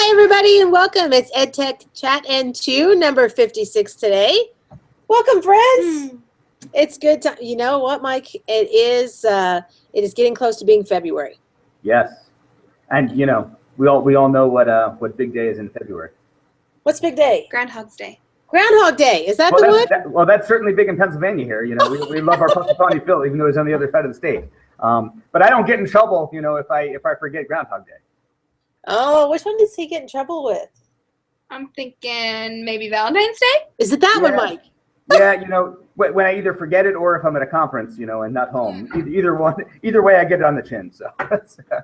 Hi, everybody, and welcome. It's EdTech Chat N2, number 56 today. Welcome, friends. It's good to, you know what, Mike? It is getting close to being February. Yes, and you know we all know what big day is in February. What's big day? Groundhog's Day. Groundhog Day. Is that the one? Well, that's certainly big in Pennsylvania here. You know, we love our Punxsutawney Phil, even though he's on the other side of the state. But I don't get in trouble, you know, if I forget Groundhog Day. Oh, which one does he get in trouble with? I'm thinking maybe Valentine's Day. Is it that one, Mike? Yeah, you know, when I either forget it or if I'm at a conference, you know, and not home. Either way, I get it on the chin. So.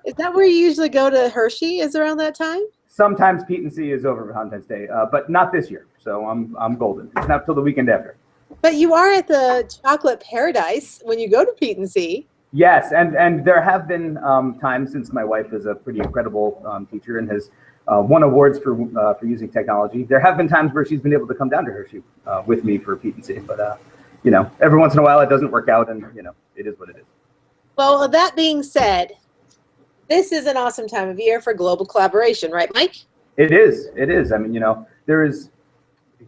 Is that where you usually go to Hershey? Is around that time? Sometimes Pete and C is over Valentine's Day, but not this year. So I'm golden. It's not till the weekend after. But you are at the chocolate paradise when you go to Pete and C. Yes, and there have been times, since my wife is a pretty incredible teacher and has won awards for using technology. There have been times where she's been able to come down to Hershey with me for Pete and C. But you know, every once in a while it doesn't work out, and you know, it is what it is. Well, that being said, this is an awesome time of year for global collaboration, right, Mike? It is. It is. I mean, you know, there's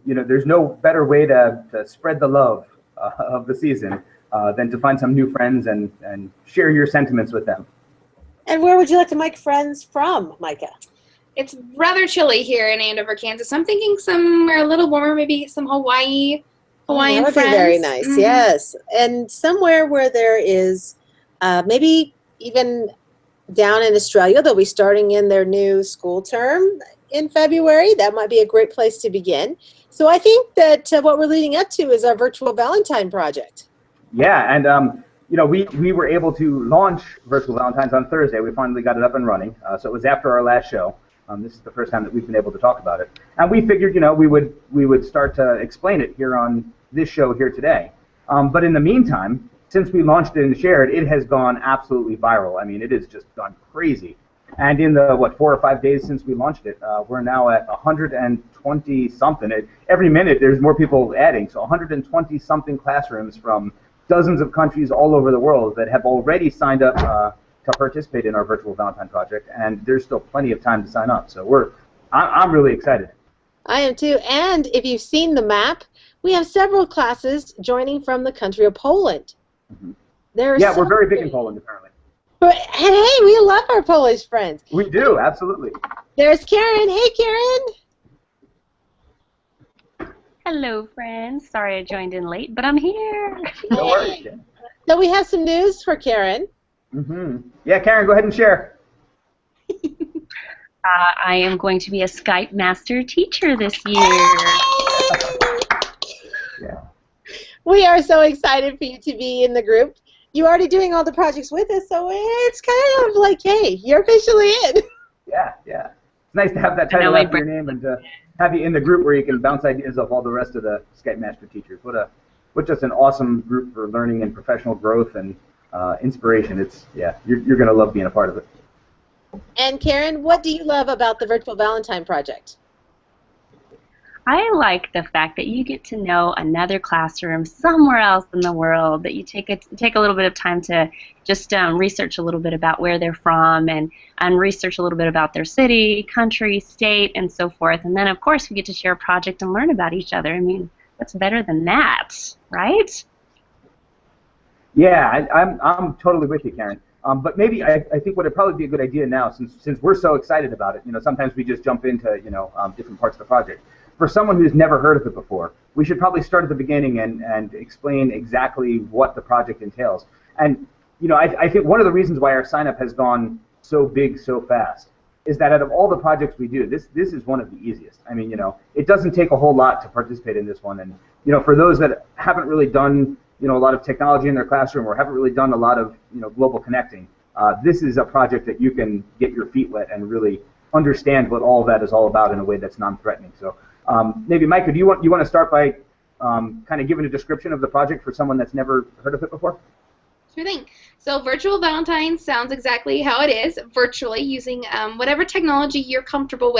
no better way to spread the love of the season than to find some new friends and share your sentiments with them. And where would you like to make friends from, Micah? It's rather chilly here in Andover, Kansas. I'm thinking somewhere a little warmer, maybe some Hawaiian that would friends. Be very nice, yes. And somewhere where there is maybe even down in Australia, they'll be starting in their new school term in February. That might be a great place to begin. So I think that what we're leading up to is our Virtual Valentine Project. Yeah, and you know, we were able to launch Virtual Valentines on Thursday. We finally got it up and running. So it was after our last show. This is the first time that we've been able to talk about it. And we figured, you know, we would start to explain it here on this show here today. But in the meantime, since we launched it and shared, it has gone absolutely viral. I mean, it has just gone crazy. And in the, 4 or 5 days since we launched it, we're now at 120-something. Every minute there's more people adding. So 120-something classrooms from dozens of countries all over the world that have already signed up to participate in our Virtual Valentine Project. And there's still plenty of time to sign up. So I'm really excited. I am too. And if you've seen the map, we have several classes joining from the country of Poland. Mm-hmm. Yeah, we're very big in Poland, apparently. And hey, we love our Polish friends. We do, absolutely. There's Karen. Hey, Karen. Hello, friends. Sorry I joined in late, but I'm here. No worries. So we have some news for Karen. Mm-hmm. Yeah, Karen, go ahead and share. I am going to be a Skype master teacher this year. Yeah. We are so excited for you to be in the group. You're already doing all the projects with us, so it's kind of like, hey, you're officially in. Yeah. It's nice to have that title after your name and to have you in the group where you can bounce ideas off all the rest of the Skype Master teachers. What just an awesome group for learning and professional growth and inspiration. You're going to love being a part of it. And Karen, what do you love about the Virtual Valentine Project? I like the fact that you get to know another classroom somewhere else in the world, that you take a little bit of time to just research a little bit about where they're from and research a little bit about their city, country, state, and so forth. And then, of course, we get to share a project and learn about each other. I mean, what's better than that, right? Yeah, I'm totally with you, Karen. But maybe I think what would probably be a good idea now, since we're so excited about it, you know, sometimes we just jump into, you know, different parts of the project. For someone who's never heard of it before, we should probably start at the beginning and explain exactly what the project entails. And, you know, I think one of the reasons why our sign-up has gone so big so fast is that out of all the projects we do, this is one of the easiest. I mean, you know, it doesn't take a whole lot to participate in this one. And, you know, for those that haven't really done, you know, a lot of technology in their classroom or haven't really done a lot of, you know, global connecting, this is a project that you can get your feet wet and really understand what all of that is all about in a way that's non-threatening. So maybe, Micah, do you want to start by kind of giving a description of the project for someone that's never heard of it before? Sure thing. So Virtual Valentines sounds exactly how it is, virtually, using whatever technology you're comfortable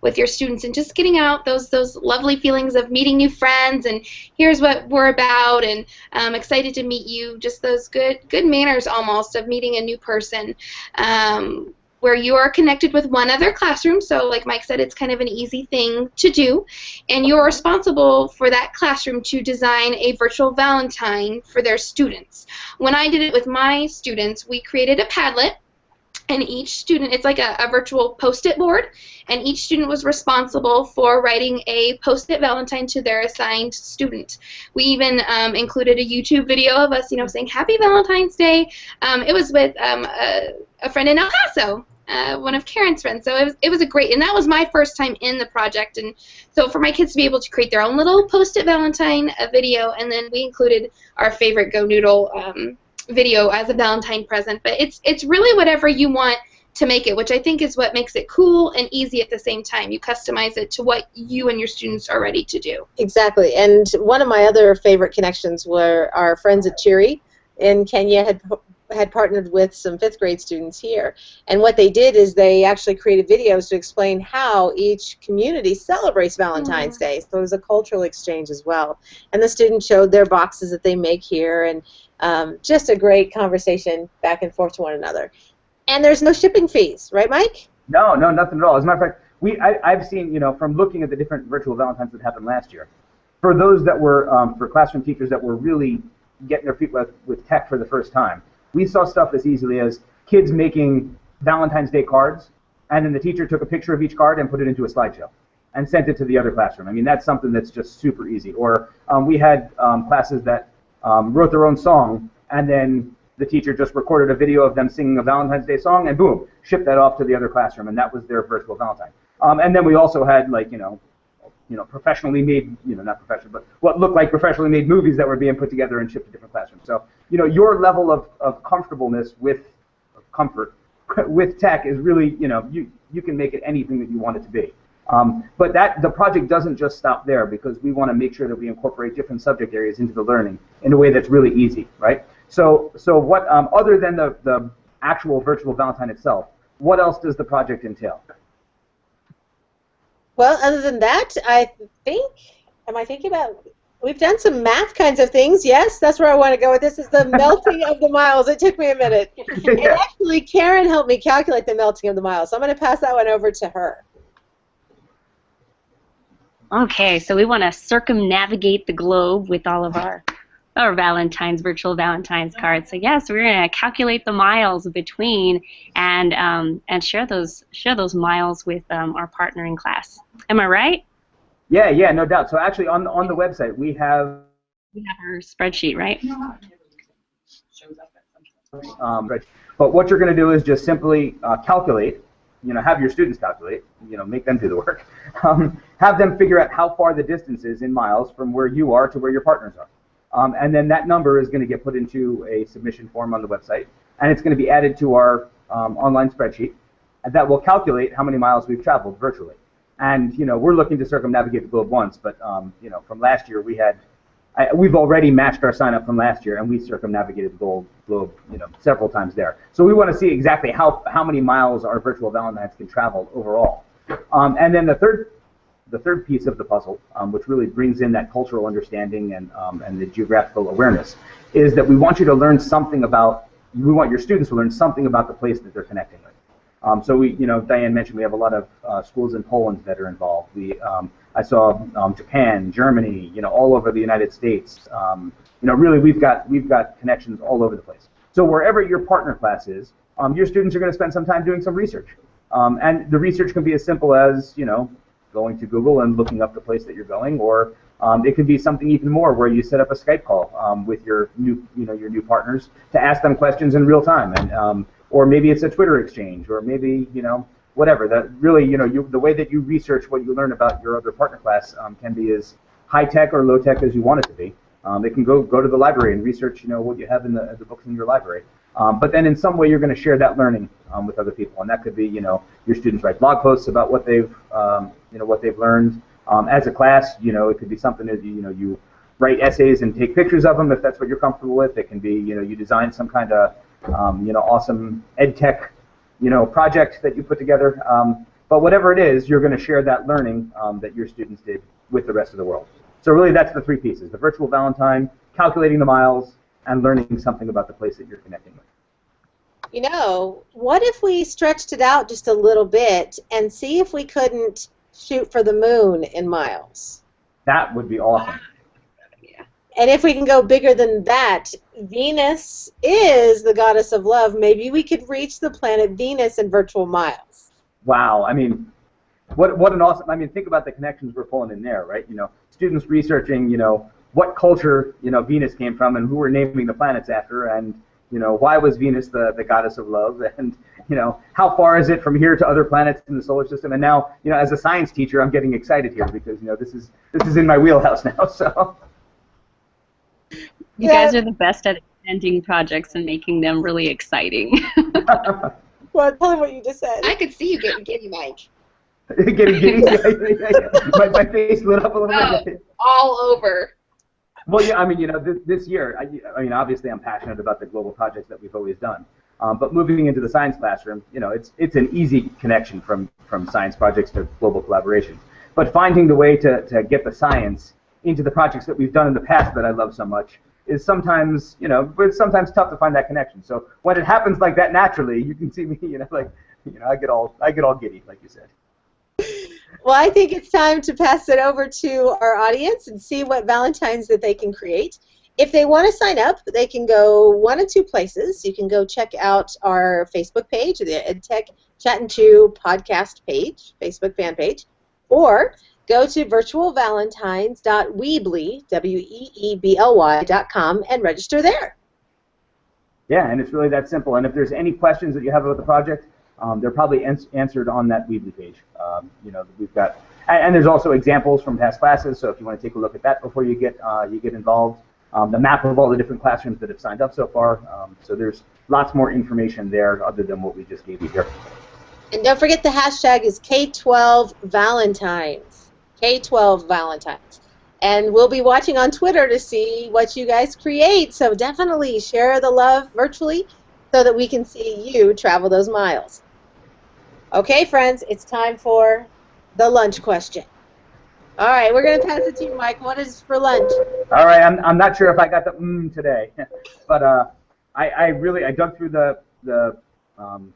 with your students, and just getting out those lovely feelings of meeting new friends, and here's what we're about, and I'm excited to meet you, just those good manners almost of meeting a new person. where you are connected with one other classroom. So like Mike said, it's kind of an easy thing to do. And you're responsible for that classroom to design a virtual Valentine for their students. When I did it with my students, we created a Padlet. And each student, it's like a virtual Post-it board, and each student was responsible for writing a Post-it Valentine to their assigned student. We even included a YouTube video of us, saying Happy Valentine's Day. It was with a friend in El Paso, one of Karen's friends. So it was a great, and that was my first time in the project. And so for my kids to be able to create their own little Post-it Valentine video, and then we included our favorite Go Noodle video as a Valentine present. But it's really whatever you want to make it, which I think is what makes it cool and easy at the same time. You customize it to what you and your students are ready to do. Exactly. And one of my other favorite connections were our friends at Cheery in Kenya had partnered with some 5th grade students here. And what they did is they actually created videos to explain how each community celebrates Valentine's Day. So it was a cultural exchange as well. And the students showed their boxes that they make here, and just a great conversation back and forth to one another. And there's no shipping fees, right, Mike? No, nothing at all. As a matter of fact, I've seen, from looking at the different virtual Valentines that happened last year, for those that were, for classroom teachers that were really getting their feet wet with tech for the first time, we saw stuff as easily as kids making Valentine's Day cards, and then the teacher took a picture of each card and put it into a slideshow and sent it to the other classroom. I mean, that's something that's just super easy. Or we had classes that wrote their own song, and then the teacher just recorded a video of them singing a Valentine's Day song, and boom, shipped that off to the other classroom, and that was their virtual Valentine. And then we also had, like, professionally made, not professional, but what looked like professionally made movies that were being put together and shipped to different classrooms. So, your level of comfortableness with comfort with tech is really, you can make it anything that you want it to be. But the project doesn't just stop there, because we want to make sure that we incorporate different subject areas into the learning in a way that's really easy, right? So what, other than the actual virtual Valentine itself, what else does the project entail? Well, other than that, we've done some math kinds of things. Yes, that's where I want to go with this, is the melting of the miles. It took me a minute. Yeah. And actually, Karen helped me calculate the melting of the miles, so I'm going to pass that one over to her. Okay, so we want to circumnavigate the globe with all of our virtual Valentine's cards. So yes, we're going to calculate the miles between and share those miles with our partner in class. Am I right? Yeah, no doubt. So actually, on the website, we have our spreadsheet, right? But what you're going to do is just simply calculate. Have your students calculate. Make them do the work. Have them figure out how far the distance is in miles from where you are to where your partners are. And then that number is going to get put into a submission form on the website, and it's going to be added to our online spreadsheet, and that will calculate how many miles we've traveled virtually. And we're looking to circumnavigate the globe once, but from last year we've already matched our sign up from last year, and we circumnavigated the globe several times there. So we want to see exactly how many miles our virtual Valentines can travel overall. And then the third piece of the puzzle, which really brings in that cultural understanding and the geographical awareness, is that we want your students to learn something about the place that they're connecting with. So Diane mentioned we have a lot of schools in Poland that are involved. I saw Japan, Germany, all over the United States. Really we've got connections all over the place. So wherever your partner class is, your students are going to spend some time doing some research. And the research can be as simple as, going to Google and looking up the place that you're going, or it could be something even more where you set up a Skype call with your new partners to ask them questions in real time, and or maybe it's a Twitter exchange, or maybe whatever. That really the way that you research what you learn about your other partner class can be as high tech or low tech as you want it to be. They can go to the library and research what you have in the books in your library. But then in some way you're going to share that learning with other people, and that could be your students write blog posts about what they've learned as a class. It could be something that you write essays and take pictures of them if that's what you're comfortable with. It can be you design some kind of awesome ed tech project that you put together. But whatever it is, you're going to share that learning that your students did with the rest of the world. So really that's the three pieces: the virtual Valentine, calculating the miles, and learning something about the place that you're connecting with. You know, what if we stretched it out just a little bit and see if we couldn't shoot for the moon in miles? That would be awesome. Yeah. And if we can go bigger than that, Venus is the goddess of love. Maybe we could reach the planet Venus in virtual miles. Wow. I mean, what an awesome. I mean, think about the connections we're pulling in there, right? You know, students researching, you know, what culture, you know, Venus came from and who we're naming the planets after, and you know, why was Venus the goddess of love, and you know, how far is it from here to other planets in the solar system? And now, you know, as a science teacher, I'm getting excited here because you know this is in my wheelhouse now. So. You guys are the best at extending projects and making them really exciting. Well, tell them what you just said. I could see you getting giddy, Mike. Getting giddy. My face lit up a little bit. All over. Well, yeah, I mean, you know, this year, I mean, obviously I'm passionate about the global projects that we've always done. But moving into the science classroom, you know, it's an easy connection from science projects to global collaboration. But finding the way to get the science into the projects that we've done in the past that I love so much is sometimes, you know, it's sometimes tough to find that connection. So when it happens like that naturally, you can see me, you know, like, you know, I get all giddy, like you said. Well, I think it's time to pass it over to our audience and see what Valentines that they can create. If they want to sign up, they can go one of two places. You can go check out our Facebook page, the EdTech Chattin' 2 podcast page, Facebook fan page, or go to virtualvalentines.weebly, weebly.com, and register there. Yeah, and it's really that simple. And if there's any questions that you have about the project, they're probably answered on that Weebly page. You know, we've got, and there's also examples from past classes. So if you want to take a look at that before you get involved, the map of all the different classrooms that have signed up so far. So there's lots more information there other than what we just gave you here. And don't forget the hashtag is K12 Valentines. K12 Valentines. And we'll be watching on Twitter to see what you guys create. So definitely share the love virtually so that we can see you travel those miles. Okay, friends, it's time for the lunch question. All right, we're going to pass it to you, Mike. What is for lunch? All right, I'm not sure if I got the today, but I dug through the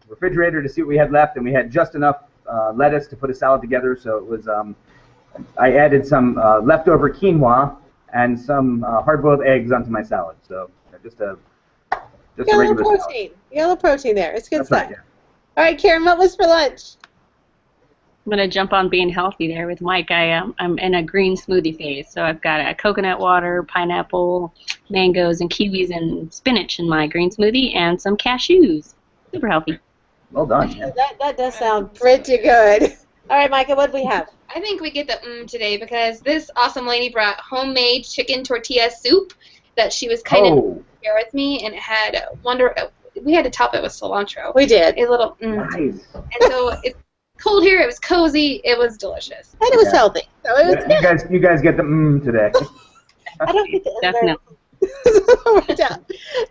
refrigerator to see what we had left, and we had just enough lettuce to put a salad together. So it was I added some leftover quinoa and some hard-boiled eggs onto my salad. So just a regular protein. salad. You got a little protein there. It's good That's stuff. right, yeah. All right, Karen, what was for lunch? I'm going to jump on being healthy there with Mike. I'm in a green smoothie phase, so I've got a coconut water, pineapple, mangoes, and kiwis and spinach in my green smoothie, and some cashews. Super healthy. Well done. Yeah. That does sound pretty good. All right, Micah, what do we have? I think we get the today because this awesome lady brought homemade chicken tortilla soup that she was kind of here with me, and it had we had to top it with cilantro. We did. A little Nice. And so it's cold here. It was cozy. It was delicious. And it was healthy. So it was good. You guys get the today. I don't get the Definitely. Worked out.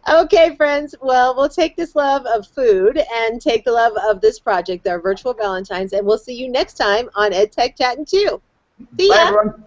Okay, friends. Well, we'll take this love of food and take the love of this project, our Virtual Valentines, and we'll see you next time on EdTech Chattin' 2. See ya. Bye, everyone.